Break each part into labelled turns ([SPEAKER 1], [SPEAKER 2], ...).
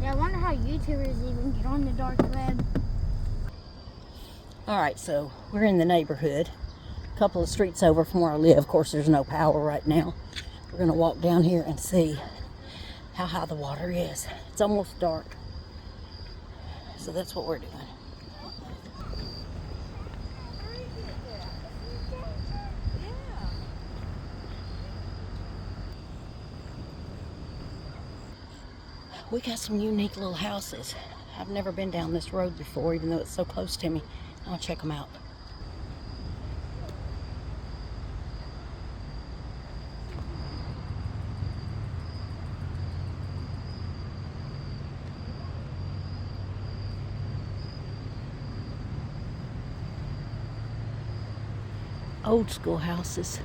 [SPEAKER 1] Yeah, I wonder how YouTubers even get on the dark web.
[SPEAKER 2] Alright, so we're in the neighborhood. A couple of streets over from where I live. Of course, there's no power right now. We're going to walk down here and see how high the water is. It's almost dark. So that's what we're doing. We got some unique little houses. I've never been down this road before, even though it's so close to me. I'll check them out. Old school houses.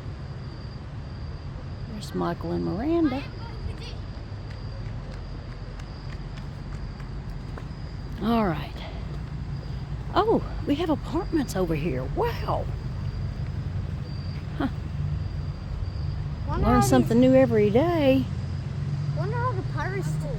[SPEAKER 2] There's Michael and Miranda. All right. Oh, we have apartments over here. Wow. Huh. Learn something new every day.
[SPEAKER 1] Wonder how the pirates do it.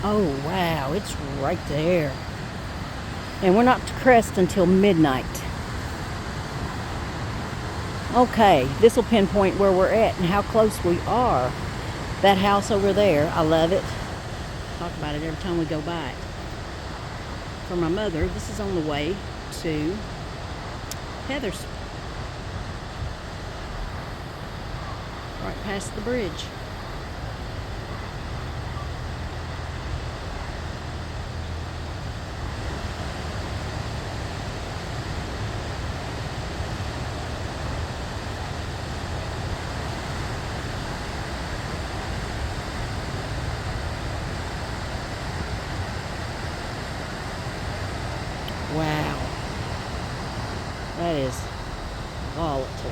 [SPEAKER 2] Oh, wow, it's right there. And we're not to crest until midnight. Okay, this will pinpoint where we're at and how close we are. That house over there, I love it. Talk about it every time we go by it. For my mother, this is on the way to Heather's. Right past the bridge. Wow, that is volatile.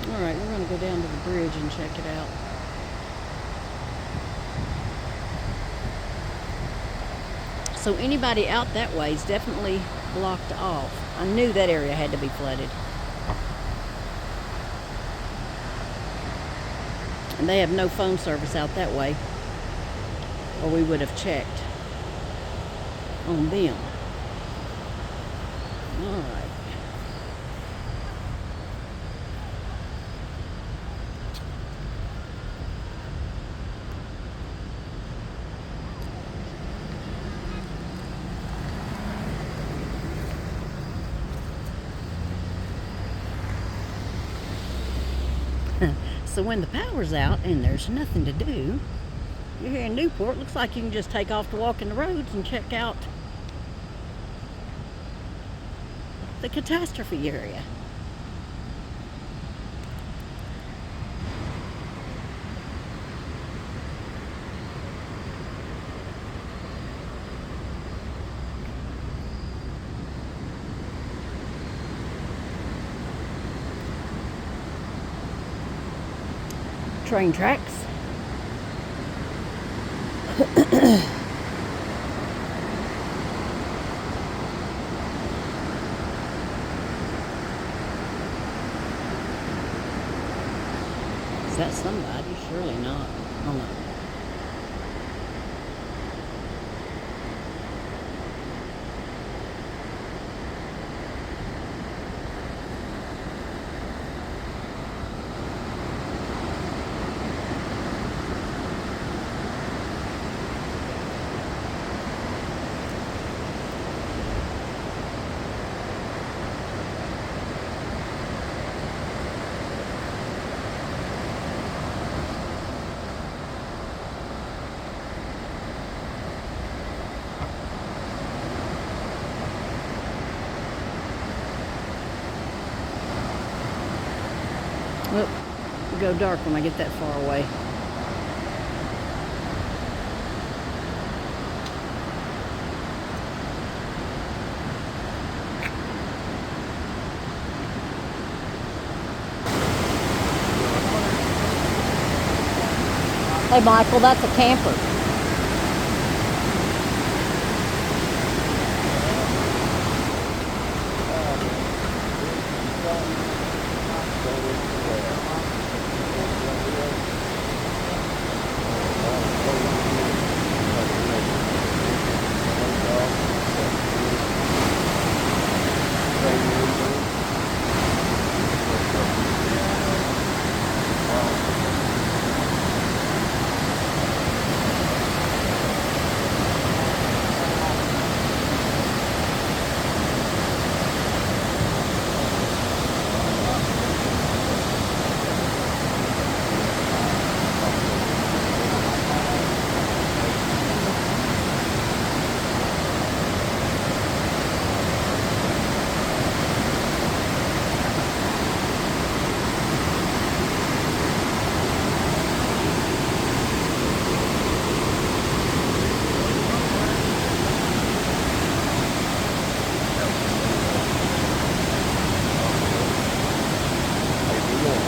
[SPEAKER 2] Alright, we're going to go down to the bridge and check it out. So anybody out that way is definitely blocked off. I knew that area had to be flooded. And they have no phone service out that way, or we would have checked on them. Alright. So when the power's out and there's nothing to do, you're here in Newport, looks like you can just take off to walk in the roads and check out the catastrophe area. Train tracks. Is that somebody? Surely not. Oh no. Look, it'll go dark when I get that far away. Hey Michael, that's a camper.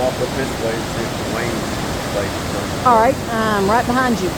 [SPEAKER 3] Walk up this way and see if the Wayne's place is on.
[SPEAKER 2] All right, I'm right behind you.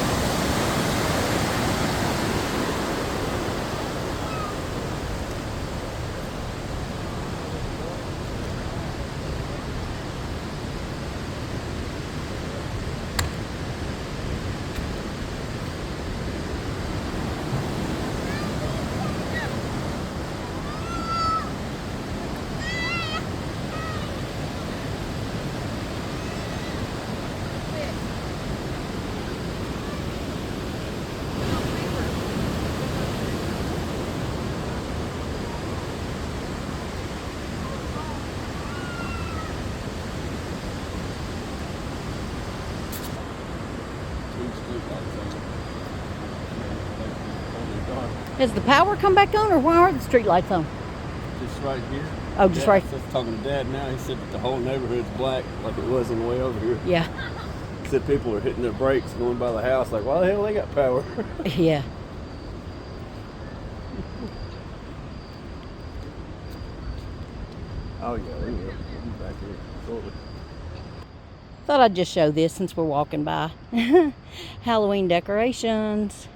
[SPEAKER 2] Has the power come back on, or why are the street lights on?
[SPEAKER 3] Just right here.
[SPEAKER 2] Oh, just
[SPEAKER 3] Dad,
[SPEAKER 2] right.
[SPEAKER 3] I was talking to Dad now. He said that the whole neighborhood's black like it was on the way over here.
[SPEAKER 2] Yeah.
[SPEAKER 3] He said people are hitting their brakes going by the house like, why the hell they got power?
[SPEAKER 2] Yeah.
[SPEAKER 3] Oh yeah, they will. We'll be back here shortly.
[SPEAKER 2] Thought I'd just show this since we're walking by. Halloween decorations.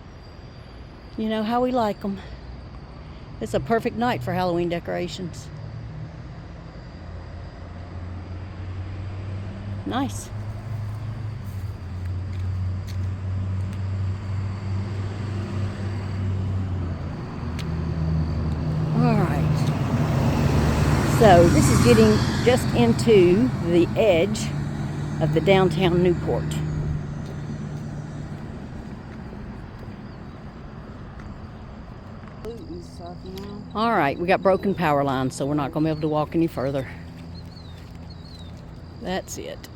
[SPEAKER 2] You know how we like them. It's a perfect night for Halloween decorations. Nice. All right. So this is getting just into the edge of the downtown Newport. All right, we got broken power lines, so we're not going to be able to walk any further. That's it.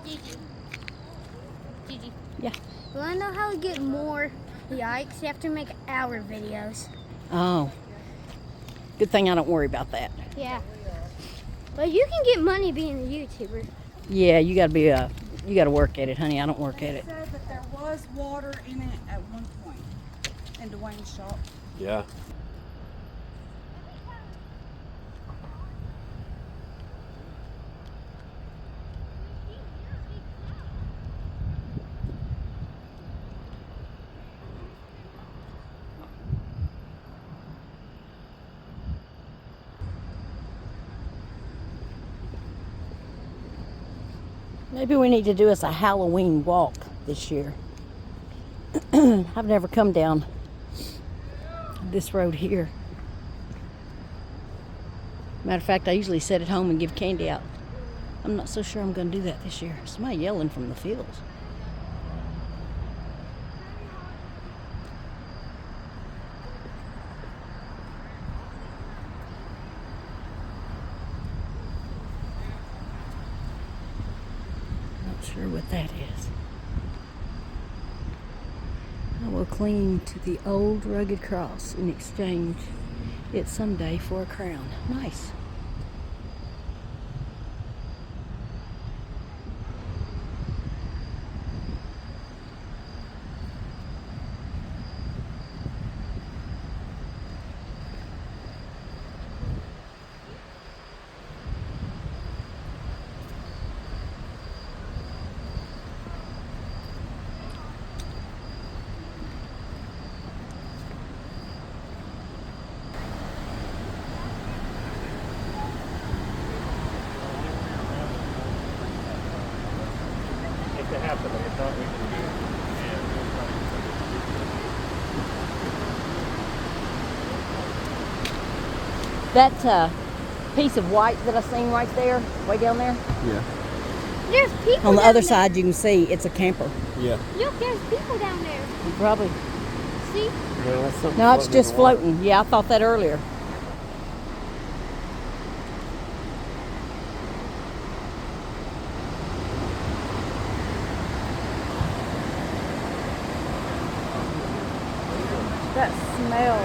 [SPEAKER 1] Hey, Gigi.
[SPEAKER 2] Yeah.
[SPEAKER 1] You want to know how to get more likes? You have to make our videos.
[SPEAKER 2] Oh. Good thing I don't worry about that.
[SPEAKER 1] Yeah. But you can get money being a YouTuber.
[SPEAKER 2] Yeah, you got to be you got to work at it, honey. I don't work at it.
[SPEAKER 4] It said that there was water in it at one point in Dwayne's shop.
[SPEAKER 3] Yeah.
[SPEAKER 2] Maybe we need to do us a Halloween walk this year. I've never come down this road here. Matter of fact, I usually sit at home and give candy out. I'm not so sure I'm going to do that this year. Somebody yelling from the fields. Not sure what that is. I will cling to the old rugged cross in exchange it someday for a crown. Nice. That piece of white that I seen right there, way down there.
[SPEAKER 3] Yeah.
[SPEAKER 1] There's people
[SPEAKER 2] On the
[SPEAKER 1] down
[SPEAKER 2] other
[SPEAKER 1] there.
[SPEAKER 2] side, you can see it's a camper.
[SPEAKER 3] Yeah.
[SPEAKER 1] Look, there's people down there.
[SPEAKER 2] You probably.
[SPEAKER 1] See?
[SPEAKER 3] No, that's something
[SPEAKER 2] No, it's
[SPEAKER 3] floating in
[SPEAKER 2] just
[SPEAKER 3] the water.
[SPEAKER 2] floating. Yeah, I thought that earlier. That smell.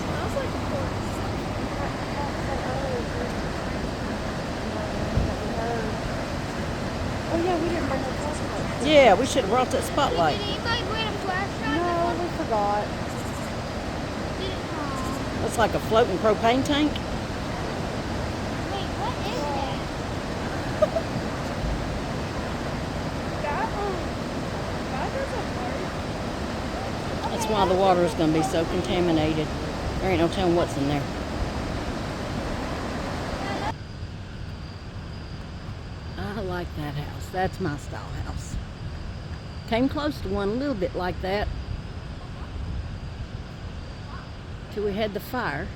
[SPEAKER 1] Smells like a corpse.
[SPEAKER 4] Oh yeah, we didn't bring the flashlight.
[SPEAKER 2] Yeah, we should have brought that spotlight.
[SPEAKER 1] Did anybody bring a flashlight?
[SPEAKER 4] No, we forgot.
[SPEAKER 1] Did it, oh.
[SPEAKER 2] That's like a floating propane tank.
[SPEAKER 1] Wait, what is that?
[SPEAKER 4] That doesn't work.
[SPEAKER 2] That's why the water is going to be so contaminated. There ain't no telling what's in there. I like that house. That's my style house. Came close to one a little bit like that till we had the fire.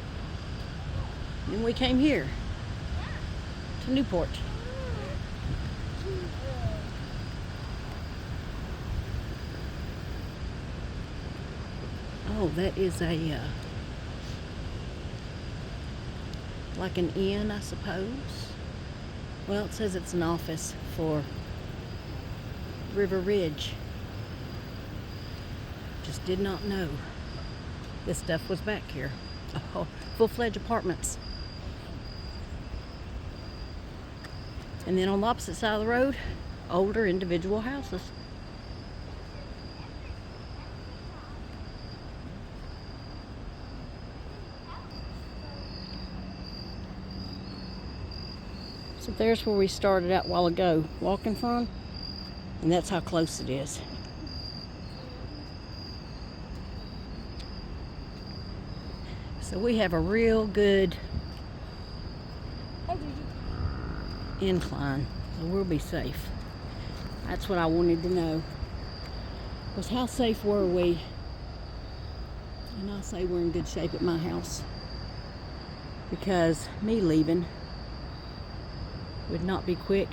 [SPEAKER 2] Then we came here to Newport. Oh, that is a like an inn, I suppose. Well, it says it's an office for River Ridge. Just did not know this stuff was back here. Oh, full-fledged apartments. And then on the opposite side of the road, older individual houses. So there's where we started out a while ago walking from, and that's how close it is. So we have a real good incline, so we'll be safe. That's what I wanted to know, was how safe were we? And I'll say we're in good shape at my house, because me leaving would not be quick,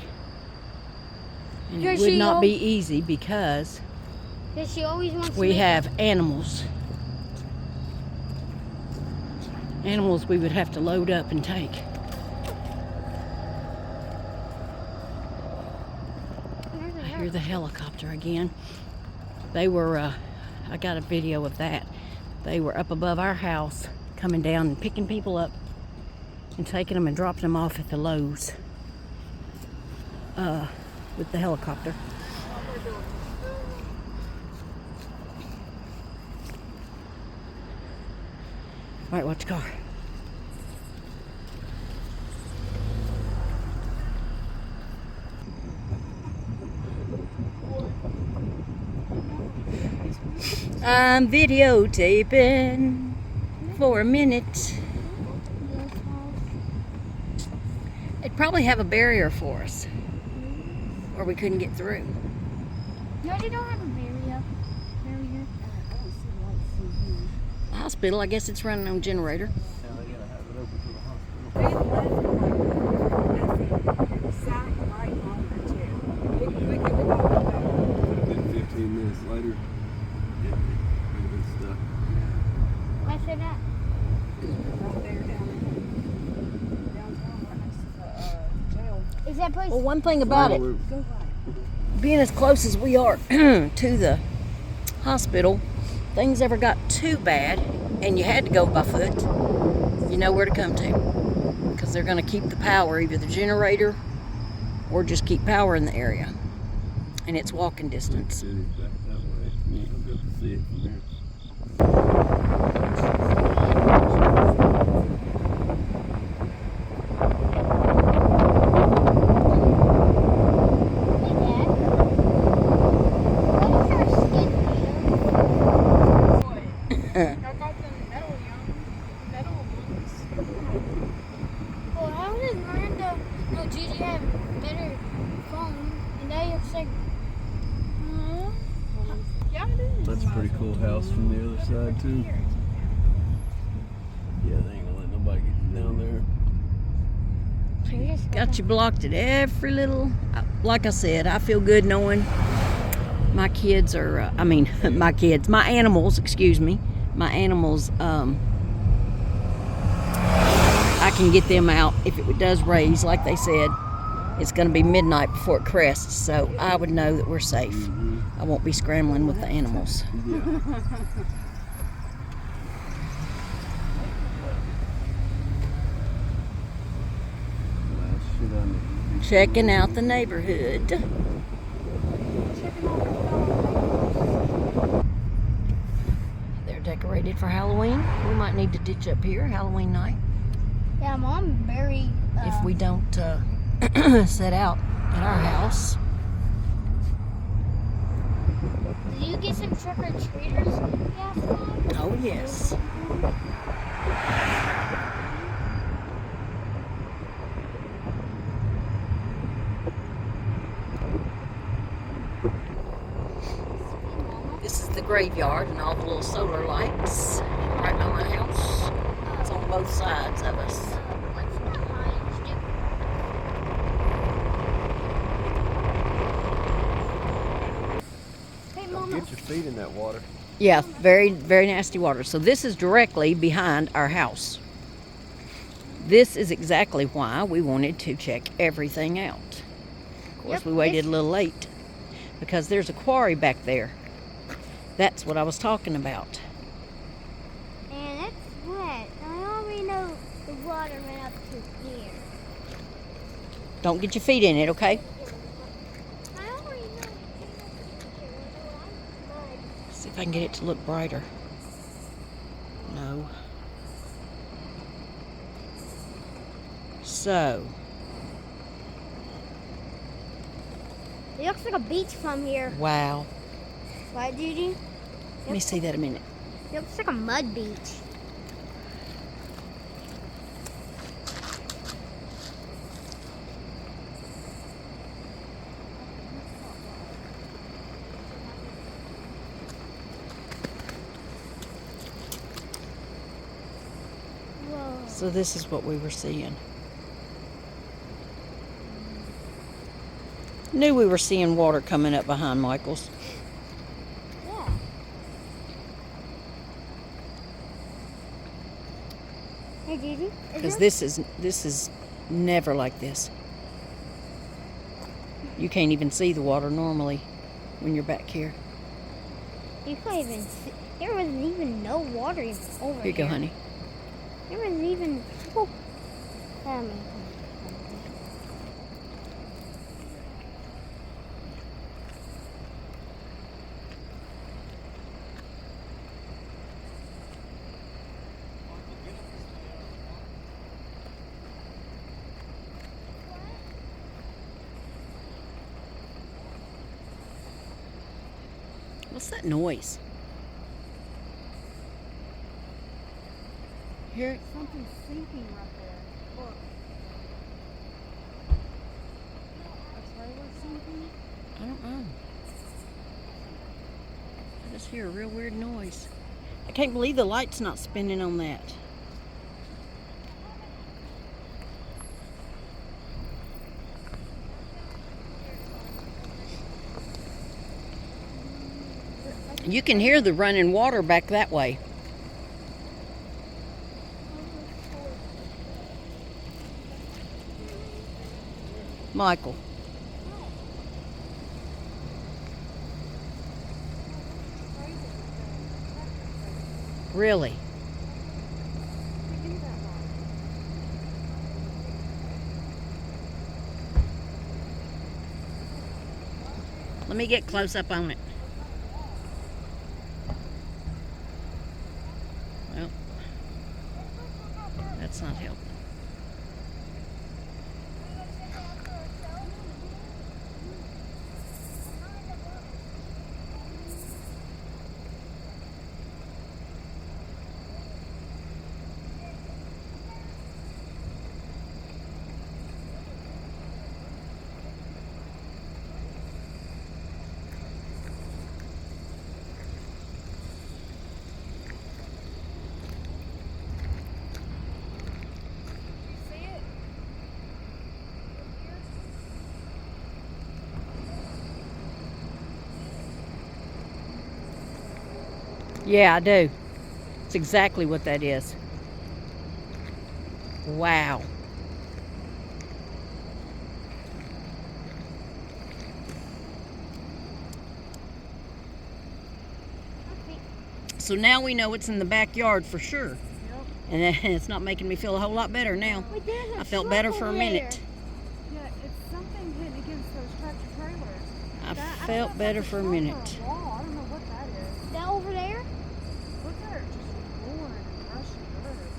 [SPEAKER 2] and it
[SPEAKER 1] Does
[SPEAKER 2] would
[SPEAKER 1] she
[SPEAKER 2] not
[SPEAKER 1] al-
[SPEAKER 2] be easy, because
[SPEAKER 1] Because she always wants to
[SPEAKER 2] we
[SPEAKER 1] make
[SPEAKER 2] have animals. Animals we would have to load up and take. I hear the helicopter again. They were, I got a video of that. They were up above our house, coming down and picking people up and taking them and dropping them off at the Lowe's with the helicopter. All right, watch the car. I'm videotaping for a minute. They'd probably have a barrier for us, or we couldn't get through.
[SPEAKER 1] No, they don't have a barrier.
[SPEAKER 2] Hospital, I guess it's running on generator.
[SPEAKER 3] Then 15 minutes later, good stuff.
[SPEAKER 1] Why said that? Is that place?
[SPEAKER 2] Well, one thing about it, being as close as we are to the hospital, things ever got too bad and you had to go by foot, you know where to come to, because they're going to keep the power, either the generator or just keep power in the area, and it's walking distance.
[SPEAKER 3] City's back that way. I'll be able to see it from here.
[SPEAKER 1] Well, how does Miranda know Gigi have better phone? And now you're saying, yeah, it is.
[SPEAKER 3] That's a pretty cool house from the other side too. Yeah, they ain't gonna let nobody down there.
[SPEAKER 2] Got you blocked at every little. Like I said, I feel good knowing my kids are. My animals. Excuse me, my animals. I can get them out if it does raise, like they said. It's going to be midnight before it crests, so I would know that we're safe.
[SPEAKER 3] Mm-hmm.
[SPEAKER 2] I won't be scrambling with the animals.
[SPEAKER 3] Yeah.
[SPEAKER 2] Checking out the neighborhood. They're decorated for Halloween. We might need to ditch up here Halloween night
[SPEAKER 1] Yeah, Mom very.
[SPEAKER 2] if we don't set out at our house.
[SPEAKER 1] Did you get some trick or treaters? Yeah, Mom?
[SPEAKER 2] Oh, yes. This is the graveyard and all the little solar lights right by my house. It's on both sides of us.
[SPEAKER 1] What's that orange do? Hey,
[SPEAKER 3] Don't
[SPEAKER 1] Mama.
[SPEAKER 3] get your feet in that water.
[SPEAKER 2] Yeah, very, very nasty water. So this is directly behind our house. This is exactly why we wanted to check everything out. Of course,
[SPEAKER 1] Yep,
[SPEAKER 2] we waited a little late because there's a quarry back there. That's what I was talking about.
[SPEAKER 1] And it's wet. I already know the water went up to here.
[SPEAKER 2] Don't get your feet in it, okay?
[SPEAKER 1] I already know it came up to here.
[SPEAKER 2] See if I can get it to look brighter. No. So,
[SPEAKER 1] It looks like a beach from here.
[SPEAKER 2] wow.
[SPEAKER 1] Right, Judy?
[SPEAKER 2] Let me see that a minute.
[SPEAKER 1] It looks like a mud beach. Whoa.
[SPEAKER 2] So this is what we were seeing. Knew we were seeing water coming up behind Michael's.
[SPEAKER 1] Yeah. Hey, Judy.
[SPEAKER 2] Because this is never like this. You can't even see the water normally when you're back here.
[SPEAKER 1] You can't even see. There wasn't even no water over
[SPEAKER 2] Here you go, honey.
[SPEAKER 1] There wasn't even. Oh.
[SPEAKER 2] What's that noise? Here,
[SPEAKER 4] Something's sinking right there. Look. A trailer sinking?
[SPEAKER 2] I don't know. I just hear a real weird noise. I can't believe the light's not spinning on that. You can hear the running water back that way. Michael. Really? Let me get close up on it. Well, that's not helping. Yeah, I do. It's exactly what that is. Wow. So now we know it's in the backyard for sure.
[SPEAKER 4] Yep.
[SPEAKER 2] And it's not making me feel a whole lot better now.
[SPEAKER 1] Wait, there's a
[SPEAKER 2] I felt
[SPEAKER 1] truck
[SPEAKER 2] better for a
[SPEAKER 1] over
[SPEAKER 2] minute.
[SPEAKER 4] Yeah, it's something hitting against those tractor trailers.
[SPEAKER 2] I
[SPEAKER 4] don't know
[SPEAKER 2] felt
[SPEAKER 4] if
[SPEAKER 2] better
[SPEAKER 4] that's
[SPEAKER 2] for a
[SPEAKER 4] truck or
[SPEAKER 2] minute.
[SPEAKER 4] wall. I don't know what that is.
[SPEAKER 1] there. That over there?
[SPEAKER 4] Look at it just roaring and rushing through.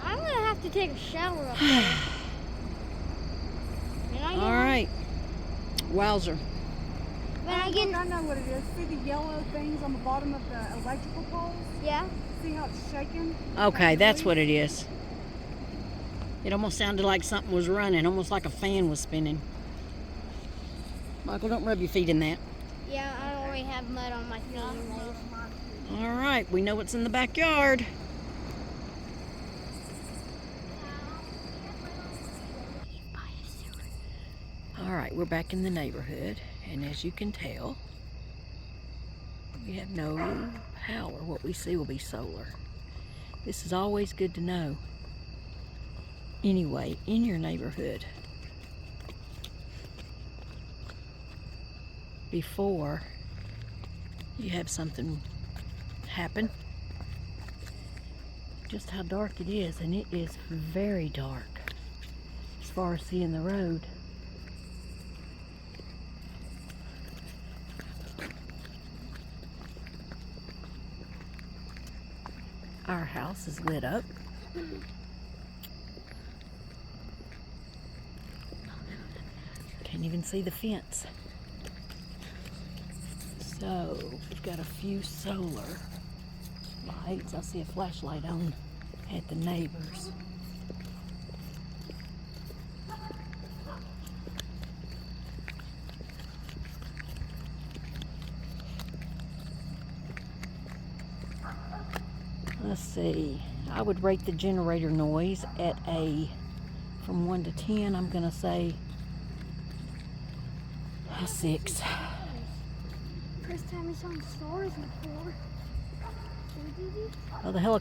[SPEAKER 1] I'm gonna have to take a shower up there. Can I get
[SPEAKER 2] All
[SPEAKER 1] one?
[SPEAKER 2] right. Wowzer.
[SPEAKER 1] When I
[SPEAKER 4] Look,
[SPEAKER 1] get,
[SPEAKER 4] I know what it is. See the yellow things on the bottom of the electrical poles?
[SPEAKER 1] yeah.
[SPEAKER 4] See how it's shaking?
[SPEAKER 2] Okay, that's what it is. It almost sounded like something was running, almost like a fan was spinning. Michael, don't rub your feet in that.
[SPEAKER 1] Yeah, I already have mud on my feet anyways.
[SPEAKER 2] All right, we know what's in the backyard. All right, we're back in the neighborhood, and as you can tell, we have no power. What we see will be solar. This is always good to know. Anyway, in your neighborhood, before you have something happen, just how dark it is, and it is very dark as far as seeing the road. Our house is lit up. Can't even see the fence. So we've got a few solar lights. I see a flashlight on at the neighbors. Let's see. I would rate the generator noise at from 1 to 10, I'm gonna say a 6.
[SPEAKER 1] First time we saw the stars before.
[SPEAKER 2] Oh, the helicopter.